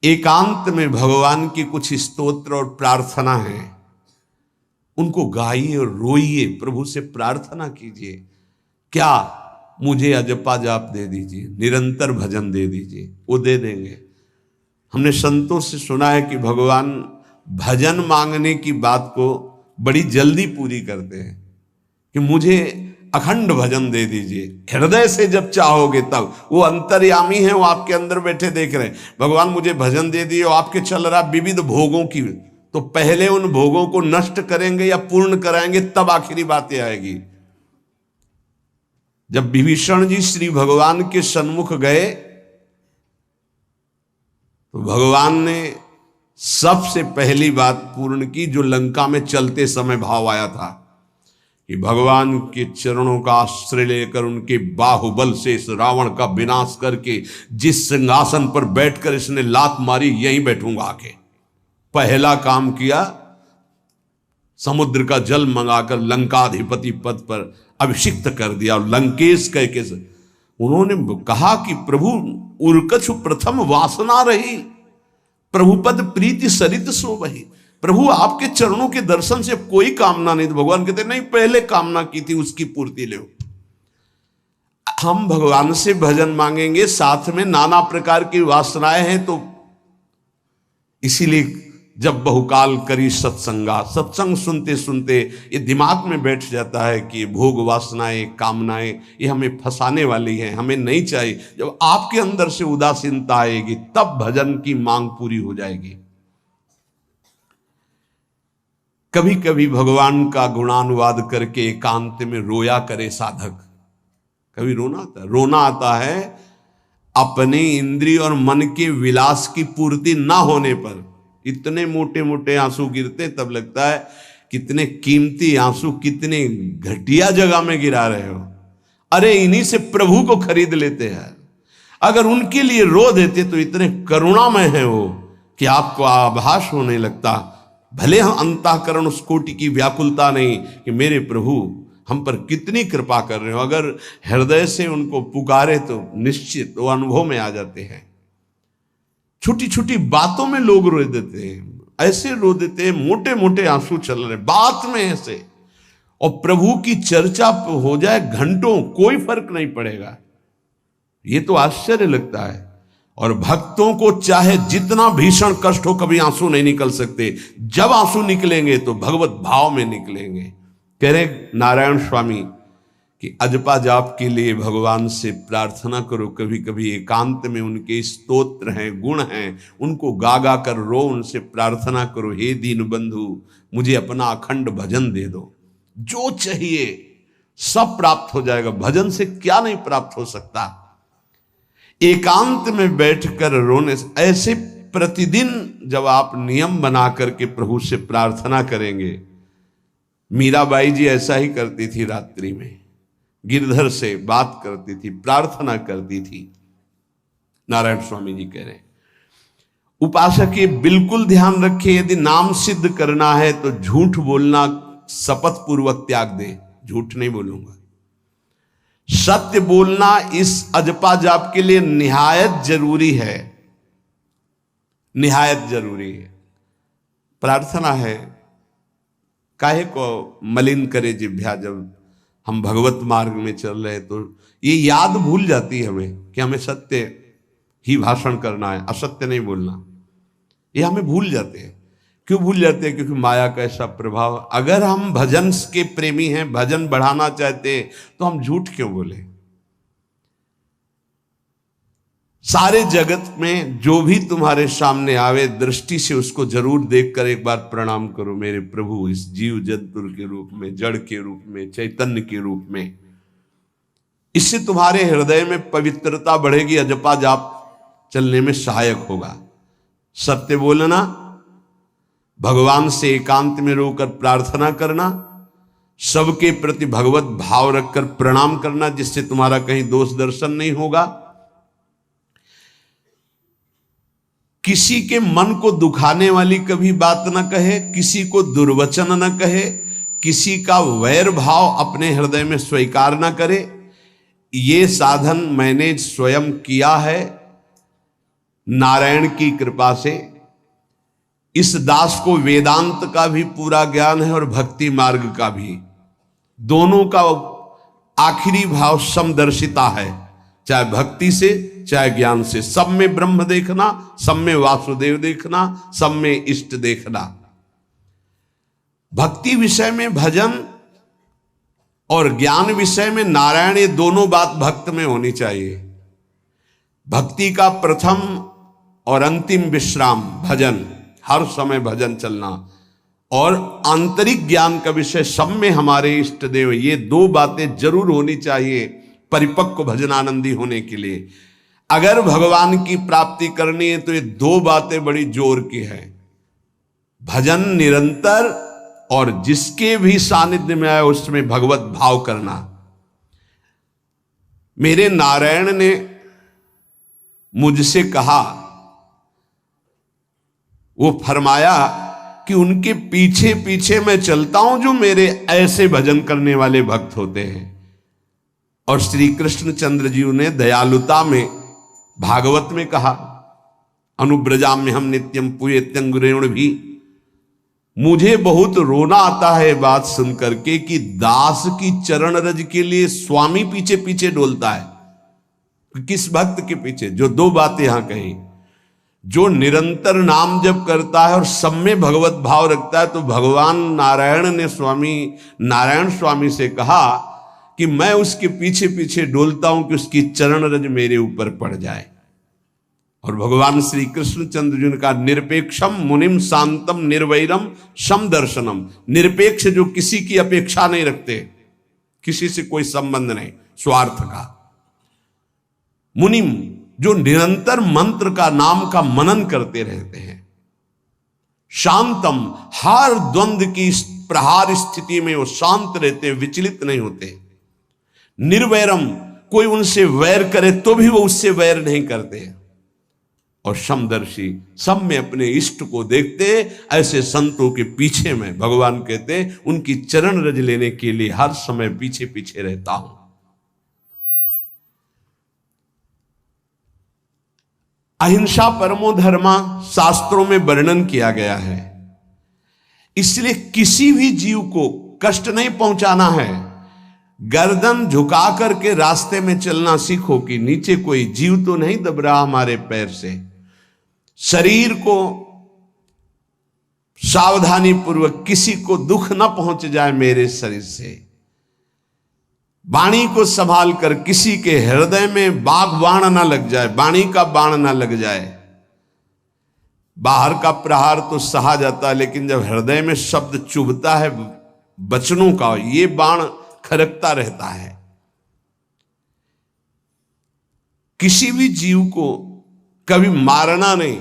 एकांत में भगवान की कुछ स्तोत्र और प्रार्थना है, उनको गाइए और रोइए, प्रभु से प्रार्थना कीजिए। क्या? मुझे अजपा जाप दे दीजिए, निरंतर भजन दे दीजिए, वो दे देंगे। हमने संतों से सुना है कि भगवान भजन मांगने की बात को बड़ी जल्दी पूरी करते हैं कि मुझे अखंड भजन दे दीजिए, हृदय से जब चाहोगे तब। वो अंतर्यामी है, वो आपके अंदर बैठे देख रहे हैं। भगवान मुझे भजन दे दिए, आपके चल रहा विविध भोगों की, तो पहले उन भोगों को नष्ट करेंगे या पूर्ण कराएंगे, तब आखिरी बातें आएगी। जब विभीषण जी श्री भगवान के सन्मुख गए तो भगवान ने सबसे पहली बात पूर्ण की, जो लंका में चलते समय भाव आया था कि भगवान के चरणों का आश्रय लेकर उनके बाहुबल से इस रावण का विनाश करके जिस सिंहासन पर बैठकर इसने लात मारी, यहीं बैठूंगा आके। पहला काम किया, समुद्र का जल मंगाकर लंकाधिपति पद पर अभिषिक्त कर दिया। और लंकेश कह के उन्होंने कहा कि प्रभु उर्कछु प्रथम वासना रही, प्रभुपद प्रीति सरित सो वही। प्रभु आपके चरणों के दर्शन से कोई कामना नहीं। तो भगवान कहते नहीं, पहले कामना की थी उसकी पूर्ति ले। हम भगवान से भजन मांगेंगे, साथ में नाना प्रकार की वासनाएं हैं, तो इसीलिए जब बहुकाल करी सत्संगा, सत्संग सुनते सुनते ये दिमाग में बैठ जाता है कि भोग वासनाएं कामनाएं ये हमें फंसाने वाली हैं, हमें नहीं चाहिए। जब आपके अंदर से उदासीनता आएगी तब भजन की मांग पूरी हो जाएगी। कभी कभी भगवान का गुणानुवाद करके एकांत में रोया करे साधक। कभी रोना आता है अपने इंद्रिय और मन के विलास की पूर्ति ना होने पर। इतने मोटे मोटे आंसू गिरते, तब लगता है कितने कीमती आंसू कितने घटिया जगह में गिरा रहे हो। अरे इन्हीं से प्रभु को खरीद लेते हैं। अगर उनके लिए रो देते तो इतने करुणामय है वो कि आपको आभास होने लगता। भले हम अंतःकरण उस कोटि की व्याकुलता नहीं कि मेरे प्रभु हम पर कितनी कृपा कर रहे हो, अगर हृदय से उनको पुकारे तो निश्चित वो अनुभव में आ जाते हैं। छोटी छोटी बातों में लोग रो देते हैं, ऐसे रो देते हैं, मोटे मोटे आंसू चल रहे बात में ऐसे। और प्रभु की चर्चा हो जाए घंटों, कोई फर्क नहीं पड़ेगा। ये तो आश्चर्य लगता है। और भक्तों को चाहे जितना भीषण कष्ट हो, कभी आंसू नहीं निकल सकते। जब आंसू निकलेंगे तो भगवत भाव में निकलेंगे। कह रहे नारायण स्वामी कि अजपा जाप के लिए भगवान से प्रार्थना करो। कभी कभी एकांत में उनके स्तोत्र हैं, गुण हैं, उनको गा गा कर रो, उनसे प्रार्थना करो, हे दीन बंधु मुझे अपना अखंड भजन दे दो। जो चाहिए सब प्राप्त हो जाएगा। भजन से क्या नहीं प्राप्त हो सकता। एकांत में बैठकर रोने से, ऐसे प्रतिदिन जब आप नियम बना करके प्रभु से प्रार्थना करेंगे। मीराबाई जी ऐसा ही करती थी, रात्रि में गिरधर से बात करती थी, प्रार्थना करती थी। नारायण स्वामी जी कह रहे हैं उपासक ये बिल्कुल ध्यान रखे, यदि नाम सिद्ध करना है तो झूठ बोलना शपथ पूर्वक त्याग दे। झूठ नहीं बोलूंगा, सत्य बोलना इस अजपा जाप के लिए निहायत जरूरी है, निहायत जरूरी है। प्रार्थना है, काहे को मलिन करे जिह्वा। जब हम भगवत मार्ग में चल रहे तो ये याद भूल जाती है हमें कि हमें सत्य ही भाषण करना है, असत्य नहीं बोलना। ये हमें भूल जाते हैं। क्यों भूल जाते हैं? क्योंकि माया का ऐसा प्रभाव। अगर हम भजन के प्रेमी हैं, भजन बढ़ाना चाहते हैं, तो हम झूठ क्यों बोले? सारे जगत में जो भी तुम्हारे सामने आवे, दृष्टि से उसको जरूर देखकर एक बार प्रणाम करो। मेरे प्रभु इस जीव जंतु के रूप में, जड़ के रूप में, चैतन्य के रूप में। इससे तुम्हारे हृदय में पवित्रता बढ़ेगी, अजपा जाप चलने में सहायक होगा। सत्य बोलना, भगवान से एकांत में रोकर प्रार्थना करना, सबके प्रति भगवत भाव रखकर प्रणाम करना, जिससे तुम्हारा कहीं दोष दर्शन नहीं होगा। किसी के मन को दुखाने वाली कभी बात न कहे, किसी को दुर्वचन न कहे, किसी का वैर भाव अपने हृदय में स्वीकार न करे। ये साधन मैंने स्वयं किया है। नारायण की कृपा से इस दास को वेदांत का भी पूरा ज्ञान है और भक्ति मार्ग का भी, दोनों का आखिरी भाव समदर्शिता है, चाहे भक्ति से चाहे ज्ञान से। सब में ब्रह्म देखना, सब में वासुदेव देखना, सब में इष्ट देखना। भक्ति विषय में भजन और ज्ञान विषय में नारायण, ये दोनों बात भक्त में होनी चाहिए। भक्ति का प्रथम और अंतिम विश्राम भजन, हर समय भजन चलना, और आंतरिक ज्ञान का विषय सब में हमारे इष्ट देव, ये दो बातें जरूर होनी चाहिए परिपक्व भजनानंदी होने के लिए। अगर भगवान की प्राप्ति करनी है तो ये दो बातें बड़ी जोर की है, भजन निरंतर और जिसके भी सानिध्य में आए उसमें भगवत भाव करना। मेरे नारायण ने मुझसे कहा, वो फरमाया कि उनके पीछे पीछे मैं चलता हूं जो मेरे ऐसे भजन करने वाले भक्त होते हैं। और श्री कृष्ण चंद्र जी ने दयालुता में भागवत में कहा, अनुब्रजाम में हम नित्यम पुयत्यंगुरेण भी। मुझे बहुत रोना आता है बात सुनकर के कि दास की चरण रज के लिए स्वामी पीछे पीछे डोलता है। किस भक्त के पीछे? जो दो बातें यहां कही, जो निरंतर नाम जप करता है और सब में भगवत भाव रखता है। तो भगवान नारायण ने नारायण स्वामी से कहा कि मैं उसके पीछे पीछे डोलता हूं कि उसकी चरण रज मेरे ऊपर पड़ जाए। और भगवान श्री कृष्ण चंद्र जी ने कहा, निरपेक्षम मुनिम शांतम निर्वैरम सम दर्शनम। निरपेक्ष जो किसी की अपेक्षा नहीं रखते, किसी से कोई संबंध नहीं, स्वार्थ का। मुनिम जो निरंतर मंत्र का, नाम का मनन करते रहते हैं। शांतम हर द्वंद्व की प्रहार स्थिति में वो शांत रहते हैं, विचलित नहीं होते। निर्वैरम कोई उनसे वैर करे तो भी वो उससे वैर नहीं करते। और समदर्शी सब में अपने इष्ट को देखते। ऐसे संतों के पीछे में भगवान कहते उनकी चरण रज लेने के लिए हर समय पीछे पीछे रहता हूं। अहिंसा परमो धर्मा शास्त्रों में वर्णन किया गया है। इसलिए किसी भी जीव को कष्ट नहीं पहुंचाना है। गर्दन झुका करके रास्ते में चलना सीखो कि नीचे कोई जीव तो नहीं दब रहा हमारे पैर से। शरीर को सावधानी पूर्वक, किसी को दुख न पहुंच जाए मेरे शरीर से। वाणी को संभाल कर, किसी के हृदय में बाघ बाण ना लग जाए, वाणी का बाण ना लग जाए। बाहर का प्रहार तो सहा जाता है, लेकिन जब हृदय में शब्द चुभता है वचनों का, ये बाण खरकता रहता है। किसी भी जीव को कभी मारना नहीं,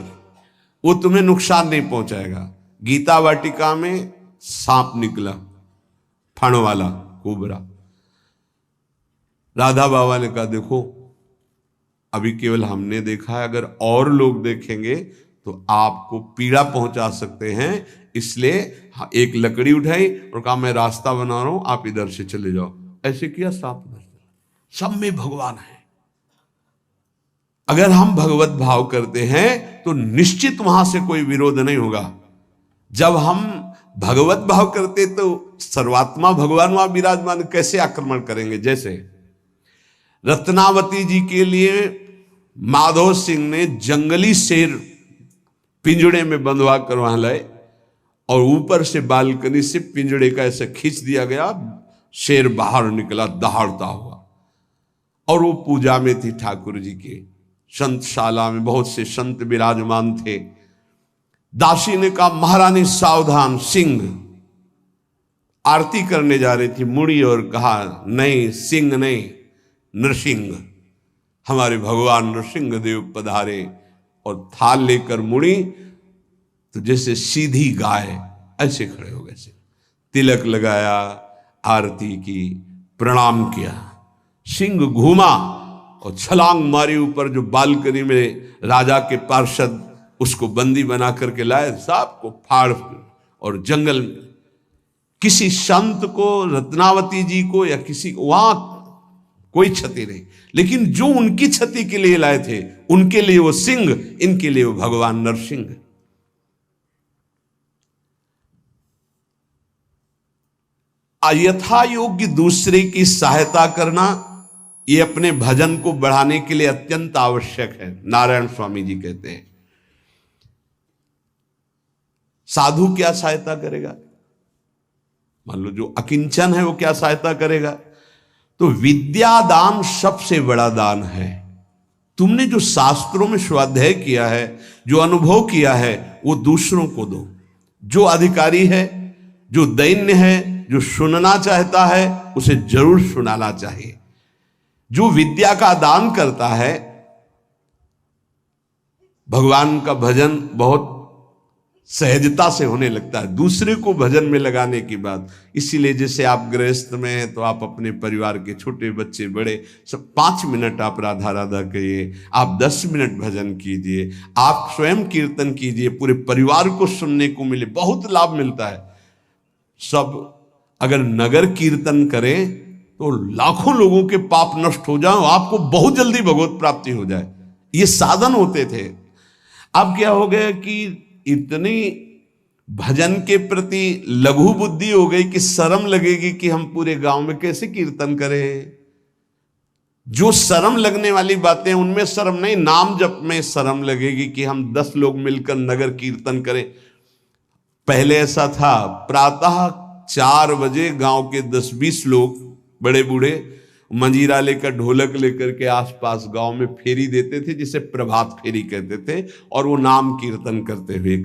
वो तुम्हें नुकसान नहीं पहुंचाएगा। गीता वाटिका में सांप निकला, फण वाला कोबरा। राधा बाबा ने कहा, देखो अभी केवल हमने देखा है, अगर और लोग देखेंगे तो आपको पीड़ा पहुंचा सकते हैं। इसलिए एक लकड़ी उठाई और कहा, मैं रास्ता बना रहा हूं, आप इधर से चले जाओ। ऐसे किया, सांप उधर चला। सब में भगवान है। अगर हम भगवत भाव करते हैं तो निश्चित वहां से कोई विरोध नहीं होगा। जब हम भगवत भाव करते तो सर्वात्मा भगवान वहां विराजमान, कैसे आक्रमण करेंगे? जैसे रत्नावती जी के लिए माधव सिंह ने जंगली शेर पिंजड़े में बंधवा कर वहां लाए और ऊपर से बालकनी से पिंजड़े का ऐसे खींच दिया गया, शेर बाहर निकला दहाड़ता हुआ। और वो पूजा में थी ठाकुर जी के। संतशाला में बहुत से संत विराजमान थे। दासी ने कहा, महारानी सावधान, सिंह। आरती करने जा रही थी मुड़ी और कहा, नहीं सिंह नहीं, नृसिंह। हमारे भगवान नृसिंह देव पधारे। और थाल लेकर मुड़ी तो जैसे सीधी गाय ऐसे खड़े हो गए। तिलक लगाया, आरती की, प्रणाम किया। सिंह घूमा और छलांग मारी ऊपर, जो बालकनी में राजा के पार्षद उसको बंदी बना करके लाए, सांप को फाड़ और जंगल में। किसी संत को, रत्नावती जी को या किसी को, वहां कोई क्षति नहीं। लेकिन जो उनकी क्षति के लिए लाए थे, उनके लिए वो सिंह, इनके लिए वो भगवान नरसिंह। यथा योग्य दूसरे की सहायता करना, ये अपने भजन को बढ़ाने के लिए अत्यंत आवश्यक है। नारायण स्वामी जी कहते हैं, साधु क्या सहायता करेगा? मान लो जो अकिंचन है वो क्या सहायता करेगा? तो विद्या दान सबसे बड़ा दान है। तुमने जो शास्त्रों में स्वाध्याय किया है, जो अनुभव किया है, वो दूसरों को दो। जो अधिकारी है, जो दैन्य है, जो सुनना चाहता है, उसे जरूर सुनाना चाहिए। जो विद्या का दान करता है, भगवान का भजन बहुत सहजता से होने लगता है, दूसरे को भजन में लगाने की बात। इसीलिए जैसे आप गृहस्थ में हैं तो आप अपने परिवार के छोटे बच्चे बड़े सब 5 मिनट आप राधा राधा कहिए, आप 10 मिनट भजन कीजिए, आप स्वयं कीर्तन कीजिए, पूरे परिवार को सुनने को मिले, बहुत लाभ मिलता है। सब अगर नगर कीर्तन करें तो लाखों लोगों के पाप नष्ट हो जाए, आपको बहुत जल्दी भगवत प्राप्ति हो जाए। ये साधन होते थे। अब क्या हो गया कि इतनी भजन के प्रति लघु बुद्धि हो गई कि शर्म लगेगी कि हम पूरे गांव में कैसे कीर्तन करें। जो शर्म लगने वाली बातें, उनमें शर्म नहीं, नाम जप में शर्म लगेगी कि हम 10 लोग मिलकर नगर कीर्तन करें। पहले ऐसा था, प्रातः 4 बजे गांव के 10-20 लोग बड़े बूढ़े मंजीरा लेकर, ढोलक लेकर के आसपास गांव में फेरी देते थे, जिसे प्रभात फेरी कहते थे, और वो नाम कीर्तन करते हुए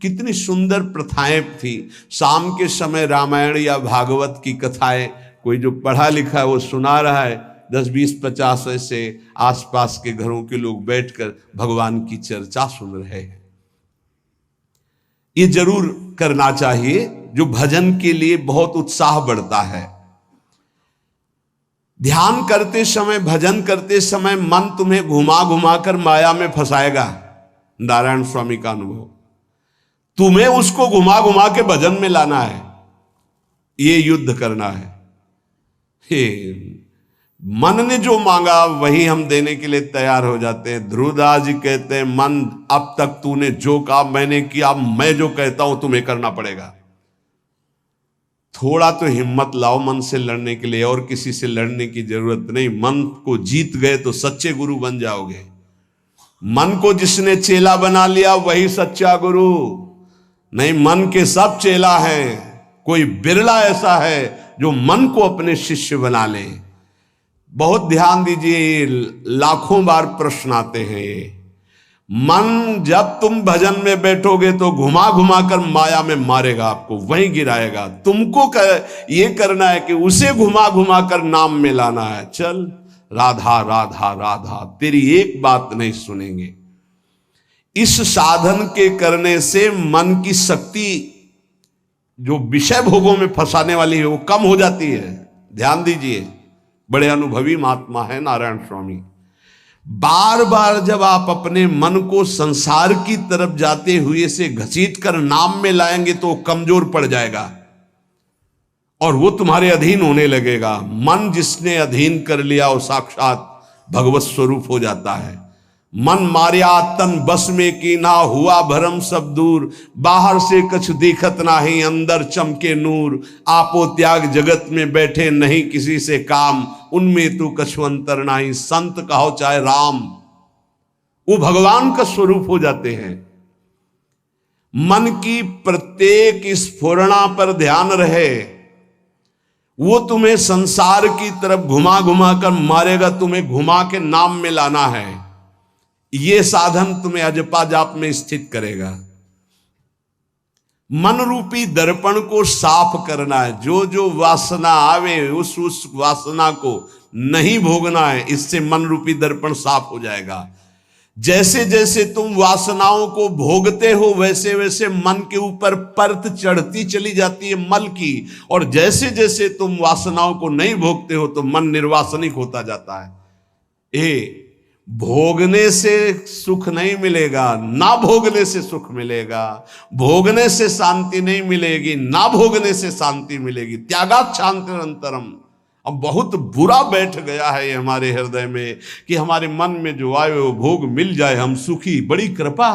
कितनी सुंदर प्रथाएं थी। शाम के समय रामायण या भागवत की कथाएं, कोई जो पढ़ा लिखा है वो सुना रहा है, 10-20-50 ऐसे आसपास के घरों के लोग बैठकर भगवान की चर्चा सुन रहे हैं। ये जरूर करना चाहिए, जो भजन के लिए बहुत उत्साह बढ़ता है। ध्यान करते समय, भजन करते समय मन तुम्हें घुमा घुमा कर माया में फंसाएगा। नारायण स्वामी का अनुभव, तुम्हें उसको घुमा घुमा के भजन में लाना है, ये युद्ध करना है। मन ने जो मांगा वही हम देने के लिए तैयार हो जाते हैं। ध्रुवदास जी कहते हैं, मन अब तक तूने जो कहा मैंने किया, मैं जो कहता हूं तुम्हें करना पड़ेगा। थोड़ा तो हिम्मत लाओ मन से लड़ने के लिए, और किसी से लड़ने की जरूरत नहीं। मन को जीत गए तो सच्चे गुरु बन जाओगे। मन को जिसने चेला बना लिया वही सच्चा गुरु नहीं। मन के सब चेला हैं, कोई बिरला ऐसा है जो मन को अपने शिष्य बना ले। बहुत ध्यान दीजिए, लाखों बार प्रश्न आते हैं ये। मन जब तुम भजन में बैठोगे तो घुमा घुमा कर माया में मारेगा, आपको वहीं गिराएगा। तुमको ये करना है कि उसे घुमा घुमा कर नाम में लाना है। चल राधा राधा राधा, तेरी एक बात नहीं सुनेंगे। इस साधन के करने से मन की शक्ति जो विषय भोगों में फंसाने वाली है वो कम हो जाती है। ध्यान दीजिए, बड़े अनुभवी महात्मा है नारायण स्वामी। बार बार जब आप अपने मन को संसार की तरफ जाते हुए से घसीट कर नाम में लाएंगे तो कमजोर पड़ जाएगा और वो तुम्हारे अधीन होने लगेगा। मन जिसने अधीन कर लिया वो साक्षात भगवत स्वरूप हो जाता है। मन मारिया तन बस में की ना, हुआ भरम सब दूर। बाहर से कछ दिखत नाही, अंदर चमके नूर। आपो त्याग जगत में बैठे नहीं किसी से काम, उनमें तू कछु अंतर नाही, संत कहो चाहे राम। वो भगवान का स्वरूप हो जाते हैं। मन की प्रत्येक स्फुरणा पर ध्यान रहे, वो तुम्हें संसार की तरफ घुमा घुमा कर मारेगा, तुम्हें घुमा के नाम में लाना है। ये साधन तुम्हें अजपा जाप में स्थित करेगा। मन रूपी दर्पण को साफ करना है। जो जो वासना आवे उस वासना को नहीं भोगना है, इससे मन रूपी दर्पण साफ हो जाएगा। जैसे जैसे तुम वासनाओं को भोगते हो वैसे वैसे मन के ऊपर परत चढ़ती चली जाती है मल की, और जैसे जैसे तुम वासनाओं को नहीं भोगते हो तो मन निर्वासनिक होता जाता है। भोगने से सुख नहीं मिलेगा, ना भोगने से सुख मिलेगा। भोगने से शांति नहीं मिलेगी, ना भोगने से शांति मिलेगी। त्यागात् शांतिरंतरम, अब बहुत बुरा बैठ गया है ये हमारे हृदय में कि हमारे मन में जो आए वो भोग मिल जाए, हम सुखी, बड़ी कृपा।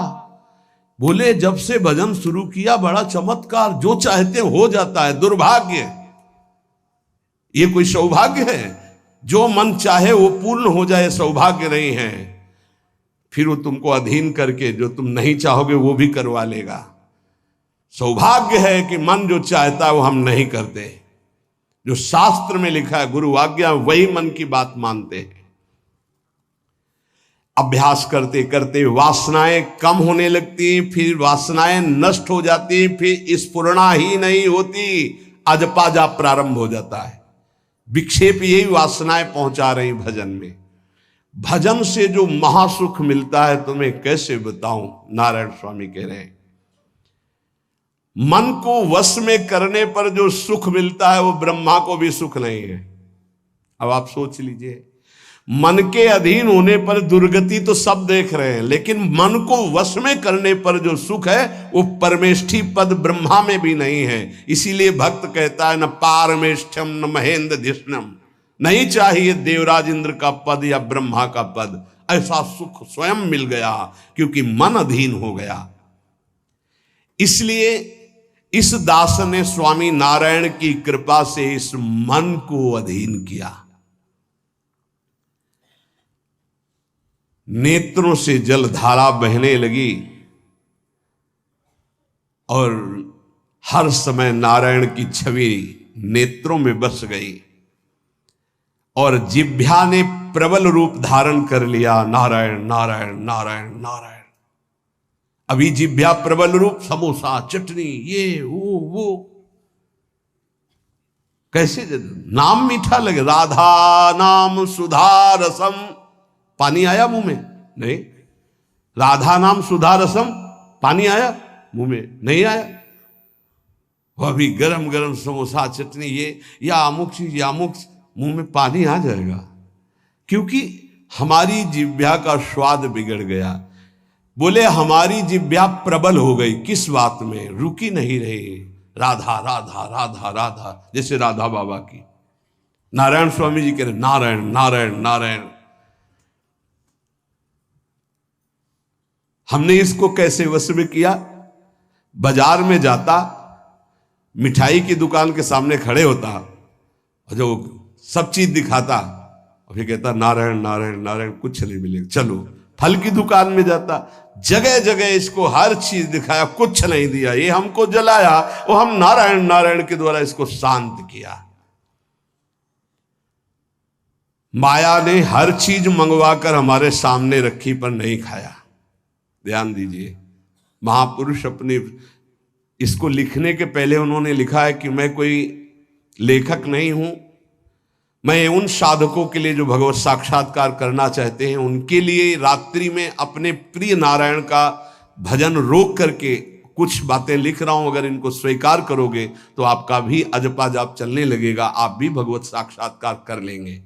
बोले जब से भजन शुरू किया बड़ा चमत्कार, जो चाहते हो जाता है। दुर्भाग्य, ये कोई सौभाग्य है? जो मन चाहे वो पूर्ण हो जाए, सौभाग्य नहीं है। फिर वो तुमको अधीन करके जो तुम नहीं चाहोगे वो भी करवा लेगा। सौभाग्य है कि मन जो चाहता है वो हम नहीं करते। जो शास्त्र में लिखा है, गुरु आज्ञा, वही मन की बात मानते हैं। अभ्यास करते करते वासनाएं कम होने लगती, फिर वासनाएं नष्ट हो जाती, फिर स्फुरणा ही नहीं होती, अजपाजा प्रारंभ हो जाता है। विक्षेप यही वासनाएं पहुंचा रही भजन में। भजन से जो महासुख मिलता है तुम्हें कैसे बताऊं। नारायण स्वामी कह रहे हैं, मन को वश में करने पर जो सुख मिलता है वो ब्रह्मा को भी सुख नहीं है। अब आप सोच लीजिए, मन के अधीन होने पर दुर्गति तो सब देख रहे हैं, लेकिन मन को वश में करने पर जो सुख है वो परमेष्ठी पद ब्रह्मा में भी नहीं है। इसीलिए भक्त कहता है, न पारमेष्ठ्यम न महेंद्र धिष्णम, नहीं चाहिए देवराज इंद्र का पद या ब्रह्मा का पद। ऐसा सुख स्वयं मिल गया क्योंकि मन अधीन हो गया। इसलिए इस दास ने स्वामी नारायण की कृपा से इस मन को अधीन किया। नेत्रों से जलधारा बहने लगी और हर समय नारायण की छवि नेत्रों में बस गई और जिह्वा ने प्रबल रूप धारण कर लिया। नारायण नारायण नारायण नारायण। अभी जिह्वा प्रबल रूप, समोसा, चटनी, ये वो कैसे नाम मीठा लगे। राधा नाम सुधा रसम, पानी आया मुंह में? नहीं। राधा नाम सुधा रसम, पानी आया मुंह में? नहीं आया। वो अभी गरम गरम समोसा, चटनी, ये या अमुक चीज या अमुक, मुंह में पानी आ जाएगा क्योंकि हमारी जिह्वा का स्वाद बिगड़ गया। बोले हमारी जिह्वा प्रबल हो गई। किस बात में? रुकी नहीं रही। राधा राधा राधा राधा, जैसे राधा बाबा की। नारायण स्वामी जी कह रहे नारायण नारायण नारायण। हमने इसको कैसे वश में किया? बाजार में जाता, मिठाई की दुकान के सामने खड़े होता और जो सब चीज दिखाता और फिर कहता नारायण नारायण नारायण, कुछ नहीं मिलेगा, चलो। फल की दुकान में जाता, जगह जगह इसको हर चीज दिखाया, कुछ नहीं दिया। ये हमको जलाया और हम नारायण नारायण के द्वारा इसको शांत किया। माया ने हर चीज मंगवाकर हमारे सामने रखी पर नहीं खाया। ध्यान दीजिए, महापुरुष अपने इसको लिखने के पहले उन्होंने लिखा है कि मैं कोई लेखक नहीं हूं, मैं उन साधकों के लिए जो भगवत साक्षात्कार करना चाहते हैं उनके लिए रात्रि में अपने प्रिय नारायण का भजन रोक करके कुछ बातें लिख रहा हूं। अगर इनको स्वीकार करोगे तो आपका भी अजपा जाप चलने लगेगा, आप भी भगवत साक्षात्कार कर लेंगे।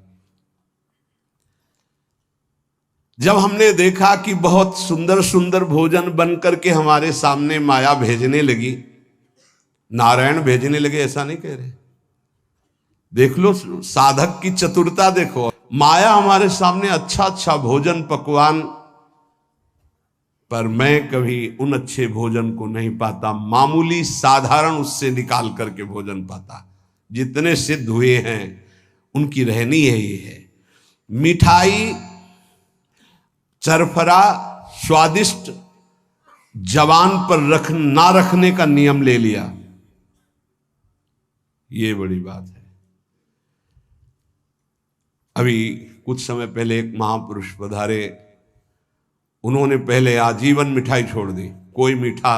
जब हमने देखा कि बहुत सुंदर सुंदर भोजन बन करके हमारे सामने माया भेजने लगी, नारायण भेजने लगे, ऐसा नहीं कह रहे। देख लो साधक की चतुरता देखो। माया हमारे सामने अच्छा अच्छा भोजन पकवान, पर मैं कभी उन अच्छे भोजन को नहीं पाता, मामूली साधारण उससे निकाल करके भोजन पाता। जितने सिद्ध हुए हैं उनकी रहनी यही है। मिठाई, चरफरा, स्वादिष्ट जवान पर ना रखने का नियम ले लिया, ये बड़ी बात है। अभी कुछ समय पहले एक महापुरुष पधारे, उन्होंने पहले आजीवन मिठाई छोड़ दी, कोई मीठा,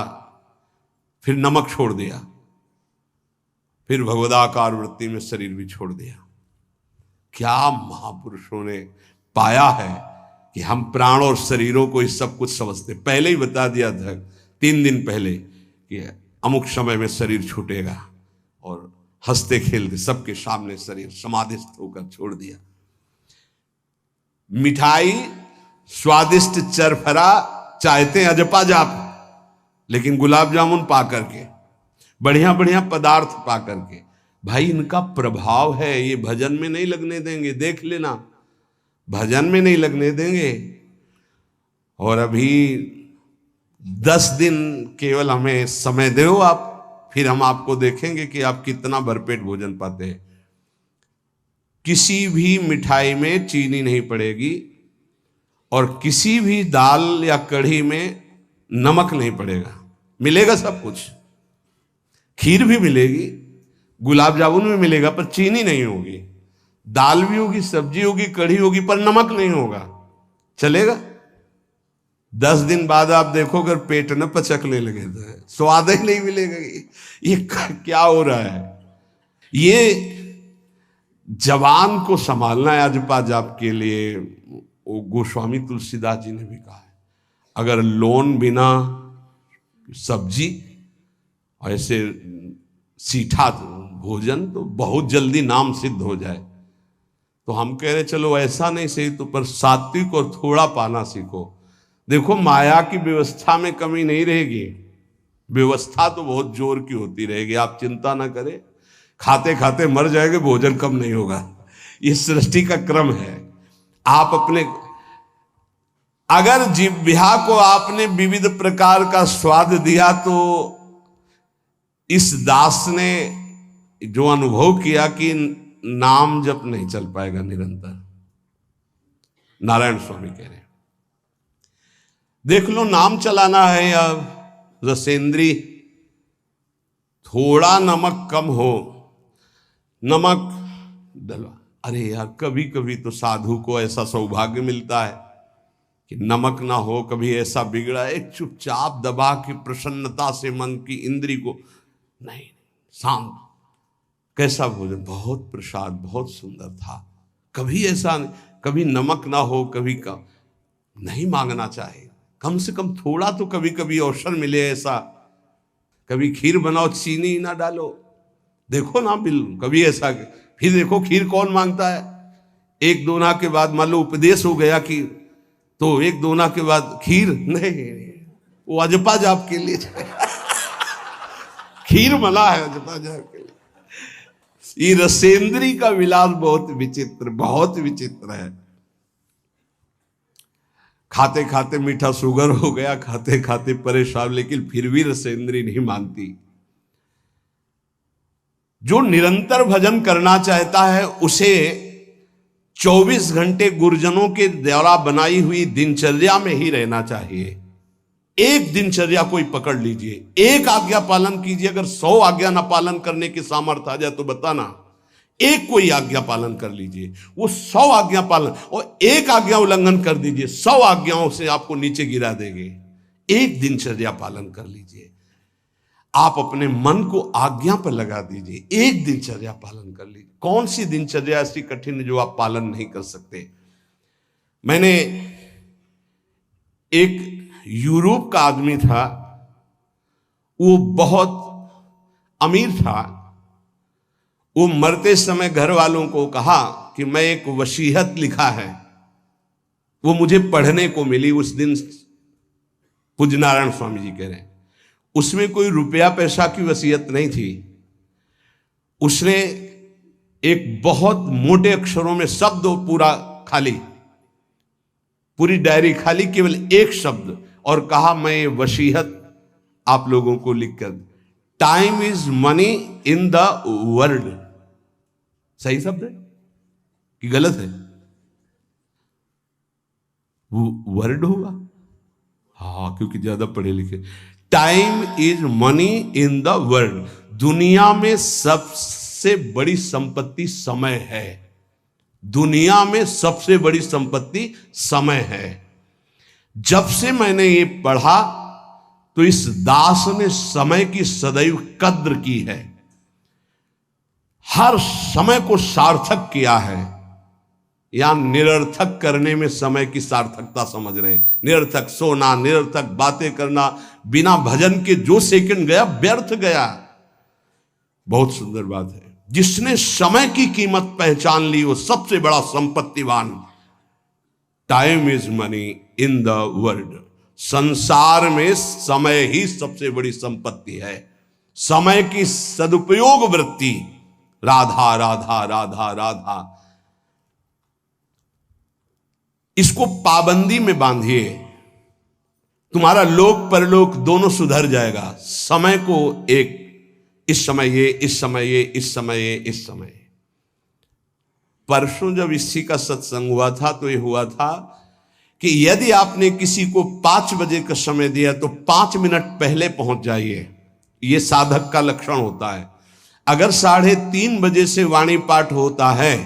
फिर नमक छोड़ दिया, फिर भगवदाकार वृत्ति में शरीर भी छोड़ दिया। क्या महापुरुषों ने पाया है कि हम प्राण और शरीरों को इस सब कुछ समझते। पहले ही बता दिया था 3 दिन पहले कि अमुक समय में शरीर छूटेगा, और हंसते खेलते सबके सामने शरीर समाधिस्थ होकर छोड़ दिया। मिठाई, स्वादिष्ट चरफरा चाहते हैं अजपा जाप, लेकिन गुलाब जामुन पा करके, बढ़िया बढ़िया पदार्थ पा करके, भाई इनका प्रभाव है, ये भजन में नहीं लगने देंगे, देख लेना, भजन में नहीं लगने देंगे। और अभी 10 दिन केवल हमें समय दो आप, फिर हम आपको देखेंगे कि आप कितना भरपेट भोजन पाते हैं। किसी भी मिठाई में चीनी नहीं पड़ेगी और किसी भी दाल या कढ़ी में नमक नहीं पड़ेगा, मिलेगा सब कुछ। खीर भी मिलेगी, गुलाब जामुन भी मिलेगा, पर चीनी नहीं होगी। दाल भी होगी, सब्जी होगी, कढ़ी होगी, पर नमक नहीं होगा, चलेगा। 10 दिन बाद आप देखो अगर पेट न पचकने लगे तो स्वाद ही नहीं मिलेगा। ये क्या हो रहा है? ये जवान को संभालना है अजपा जाप के लिए। वो गोस्वामी तुलसीदास जी ने भी कहा है, अगर लोन बिना सब्जी ऐसे सीठा भोजन तो बहुत जल्दी नाम सिद्ध हो जाए। तो हम कह रहे चलो ऐसा नहीं सही तो पर सात्विक और थोड़ा पाना सीखो। देखो माया की व्यवस्था में कमी नहीं रहेगी, व्यवस्था तो बहुत जोर की होती रहेगी, आप चिंता ना करें। खाते खाते मर जाएंगे, भोजन कम नहीं होगा, ये सृष्टि का क्रम है। आप अपने अगर जिह्वा को आपने विविध प्रकार का स्वाद दिया तो इस दास ने जो अनुभव किया कि नाम जप नहीं चल पाएगा निरंतर। नारायण स्वामी कह रहे हैं देख लो, नाम चलाना है या रसेंद्री, थोड़ा नमक कम हो, नमक डलवा। अरे यार कभी कभी तो साधु को ऐसा सौभाग्य मिलता है कि नमक ना हो, कभी ऐसा बिगड़ा एक चुपचाप दबा के प्रसन्नता से मन की इंद्री को नहीं, शांत, कैसा भोजन, बहुत प्रसाद, बहुत सुंदर था। कभी ऐसा नहीं, कभी नमक ना हो, कभी कम नहीं मांगना चाहिए, कम से कम थोड़ा तो कभी कभी अवसर मिले ऐसा। कभी खीर बनाओ, चीनी ना डालो, देखो ना बिल कभी ऐसा। फिर देखो खीर कौन मांगता है? एक दोना के बाद मान लो उपदेश हो गया कि तो एक दोना के बाद खीर नहीं, वो अजपा जाप के लिए खीर मना है अजपा जाप के लिए। ये रसेंद्री का विलास बहुत विचित्र, बहुत विचित्र है। खाते खाते मीठा शुगर हो गया, खाते खाते परेशान, लेकिन फिर भी रसेंद्री नहीं मानती। जो निरंतर भजन करना चाहता है उसे 24 घंटे गुरुजनों के द्वारा बनाई हुई दिनचर्या में ही रहना चाहिए। एक दिनचर्या कोई पकड़ लीजिए, एक आज्ञा पालन कीजिए। अगर 100 आज्ञा ना पालन करने की सामर्थ्य आ जाए तो बताना, एक कोई आज्ञा पालन कर लीजिए, वो 100 आज्ञा पालन, और एक आज्ञा उल्लंघन कर दीजिए, 100 आज्ञाओं से आपको नीचे गिरा देंगे। एक दिनचर्या पालन कर लीजिए, आप अपने मन को आज्ञा पर लगा दीजिए, एक दिनचर्या पालन कर लीजिए। कौन सी दिनचर्या ऐसी कठिन है जो आप पालन नहीं कर सकते? मैंने एक यूरोप का आदमी था, वो बहुत अमीर था। वो मरते समय घर वालों को कहा कि मैं एक वसीयत लिखा है, वो मुझे पढ़ने को मिली उस दिन। पूज्य नारायण स्वामी जी कह रहे हैं उसमें कोई रुपया पैसा की वसीयत नहीं थी। उसने एक बहुत मोटे अक्षरों में शब्द पूरा खाली, पूरी डायरी खाली, केवल एक शब्द, और कहा मैं ये वसीयत आप लोगों को लिखकर, time is money in the world. सही शब्द है कि गलत है? वर्ड होगा, हाँ, क्योंकि ज्यादा पढ़े लिखे। Time is money in the world, दुनिया में सबसे बड़ी संपत्ति समय है। दुनिया में सबसे बड़ी संपत्ति समय है। जब से मैंने ये पढ़ा तो इस दास ने समय की सदैव कद्र की है, हर समय को सार्थक किया है। या निरर्थक करने में समय की सार्थकता समझ रहे हैं। निरर्थक सोना, निरर्थक बातें करना, बिना भजन के जो सेकंड गया व्यर्थ गया। बहुत सुंदर बात है, जिसने समय की कीमत पहचान ली वो सबसे बड़ा संपत्तिवान। Time is money in the world, संसार में समय ही सबसे बड़ी संपत्ति है। समय की सदुपयोग वृत्ति राधा राधा राधा राधा। इसको पाबंदी में बांधिए, तुम्हारा लोक परलोक दोनों सुधर जाएगा। समय को एक, इस समय ये, इस समय ये, इस समय ये, इस समय ये। परसों जब इसी का सत्संग हुआ था तो ये हुआ था कि यदि आपने किसी को 5 बजे का समय दिया तो 5 मिनट पहले पहुंच जाइए। यह साधक का लक्षण होता है। अगर 3:30 बजे से वाणी पाठ होता है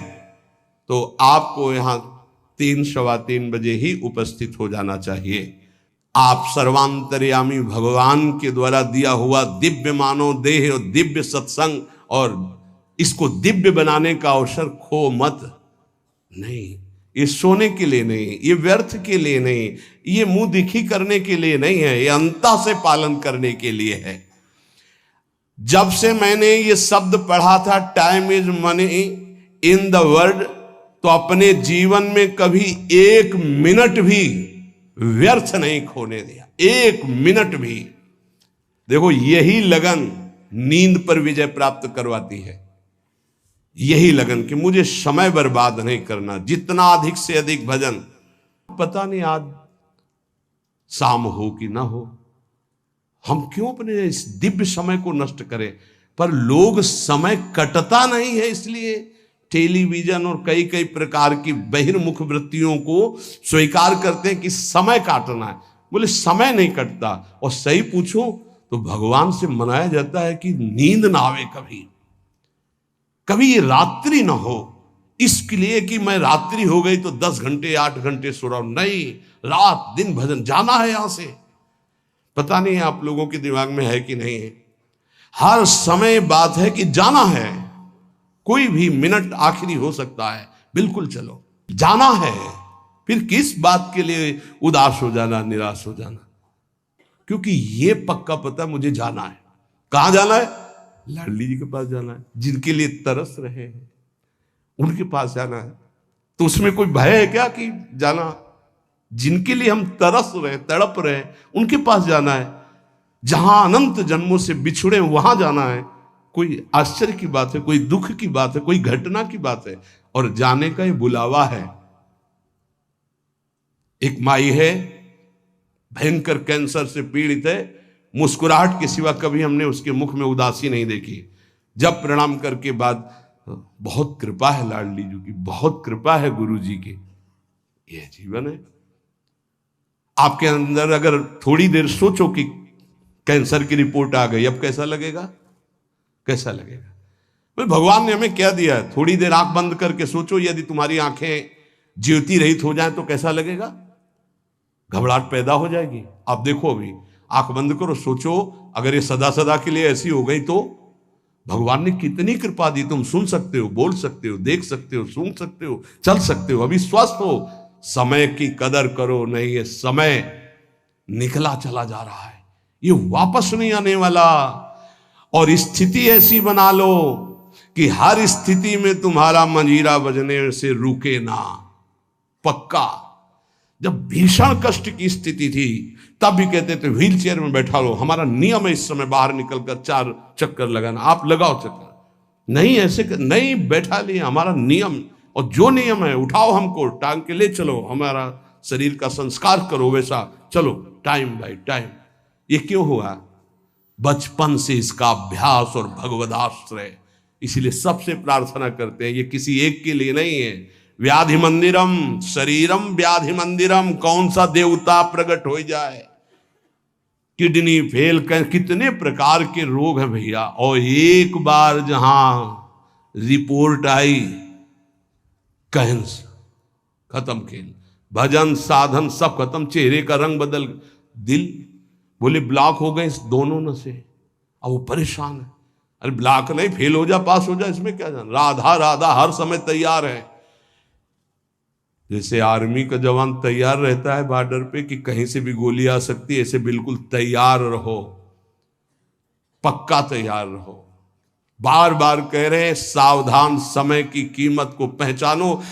तो आपको यहां 3 सवा 3 बजे ही उपस्थित हो जाना चाहिए। आप सर्वांतर्यामी भगवान के द्वारा दिया हुआ दिव्य मानव देह और दिव्य सत्संग और इसको दिव्य बनाने का अवसर खो मत। नहीं, ये सोने के लिए नहीं, ये व्यर्थ के लिए नहीं, ये मुंह दिखी करने के लिए नहीं है, ये अंता से पालन करने के लिए है। जब से मैंने ये शब्द पढ़ा था time is money in the world, तो अपने जीवन में कभी 1 मिनट भी व्यर्थ नहीं खोने दिया, 1 मिनट भी। देखो, यही लगन नींद पर विजय प्राप्त करवाती है। यही लगन कि मुझे समय बर्बाद नहीं करना, जितना अधिक से अधिक भजन। पता नहीं आज शाम हो कि ना हो, हम क्यों अपने इस दिव्य समय को नष्ट करें। पर लोग समय कटता नहीं है, इसलिए टेलीविजन और कई कई प्रकार की बहिर्मुख वृत्तियों को स्वीकार करते हैं कि समय काटना है। बोले समय नहीं कटता। और सही पूछो तो भगवान से मनाया जाता है कि नींद ना आवे, कभी ये रात्रि ना हो, इसके लिए कि मैं रात्रि हो गई तो 10 घंटे 8 घंटे सो रहा हूं। नहीं, रात दिन भजन, जाना है यहां से। पता नहीं आप लोगों के दिमाग में है कि नहीं है। हर समय बात है कि जाना है, कोई भी मिनट आखिरी हो सकता है, बिल्कुल चलो, जाना है। फिर किस बात के लिए उदास हो जाना, निराश हो जाना, क्योंकि ये पक्का पता मुझे जाना है। कहां जाना है? लाडली जी के पास जाना है, जिनके लिए तरस रहे हैं उनके पास जाना है। तो उसमें कोई भय है क्या कि जाना? जिनके लिए हम तरस रहे, तड़प रहे, उनके पास जाना है। जहां अनंत जन्मों से बिछुड़े वहां जाना है। कोई आश्चर्य की बात है, कोई दुख की बात है, कोई घटना की बात है, और जाने का ये बुलावा है। एक माई है, भयंकर कैंसर से पीड़ित है, मुस्कुराहट के सिवा कभी हमने उसके मुख में उदासी नहीं देखी। जब प्रणाम करके बाद, बहुत कृपा है लाडली जी की, बहुत कृपा है गुरु जी की, यह जीवन है। आपके अंदर अगर थोड़ी देर सोचो कि कैंसर की रिपोर्ट आ गई, अब कैसा लगेगा? कैसा लगेगा? भाई भगवान ने हमें क्या दिया है? थोड़ी देर आंख बंद करके सोचो, यदि तुम्हारी आंखें ज्योति रहित हो जाए तो कैसा लगेगा? घबराहट पैदा हो जाएगी। आप देखो, अभी आंख बंद करो, सोचो अगर ये सदा सदा के लिए ऐसी हो गई तो भगवान ने कितनी कृपा दी। तुम सुन सकते हो, बोल सकते हो, देख सकते हो, सूंघ सकते हो, चल सकते हो, अभी स्वस्थ हो। समय की कदर करो। नहीं, ये समय निकला चला जा रहा है, ये वापस नहीं आने वाला। और स्थिति ऐसी बना लो कि हर स्थिति में तुम्हारा मंजीरा बजने से रुके ना। पक्का। जब भीषण कष्ट की स्थिति थी तब भी कहते थे व्हील चेयर में बैठा लो, हमारा नियम है इस समय बाहर निकलकर 4 चक्कर लगाना, आप लगाओ चक्कर। नहीं, ऐसे नहीं बैठा लिए, हमारा नियम, और जो नियम है उठाओ, हमको टांग के ले चलो, हमारा शरीर का संस्कार करो, वैसा चलो, टाइम बाय टाइम। ये क्यों हुआ? बचपन से इसका अभ्यास और भगवदाश्रय। इसीलिए सबसे प्रार्थना करते हैं, ये किसी एक के लिए नहीं है। व्याधि मंदिरम शरीरम व्याधि मंदिरम, कौन सा देवता प्रकट हो जाए? किडनी फेल कर, कितने प्रकार के रोग हैं भैया। और एक बार जहां रिपोर्ट आई कैंसर, खत्म खेल, भजन साधन सब खत्म, चेहरे का रंग बदल, दिल बोले ब्लॉक हो गए इस दोनों नसें। अब वो परेशान है, अरे ब्लॉक नहीं, फेल हो जा, पास हो जा, इसमें क्या जाना। राधा राधा हर समय तैयार है। जैसे आर्मी का जवान तैयार रहता है बॉर्डर पे कि कहीं से भी गोली आ सकती है, ऐसे बिल्कुल तैयार रहो, पक्का तैयार रहो। बार बार कह रहे हैं सावधान, समय की कीमत को पहचानो।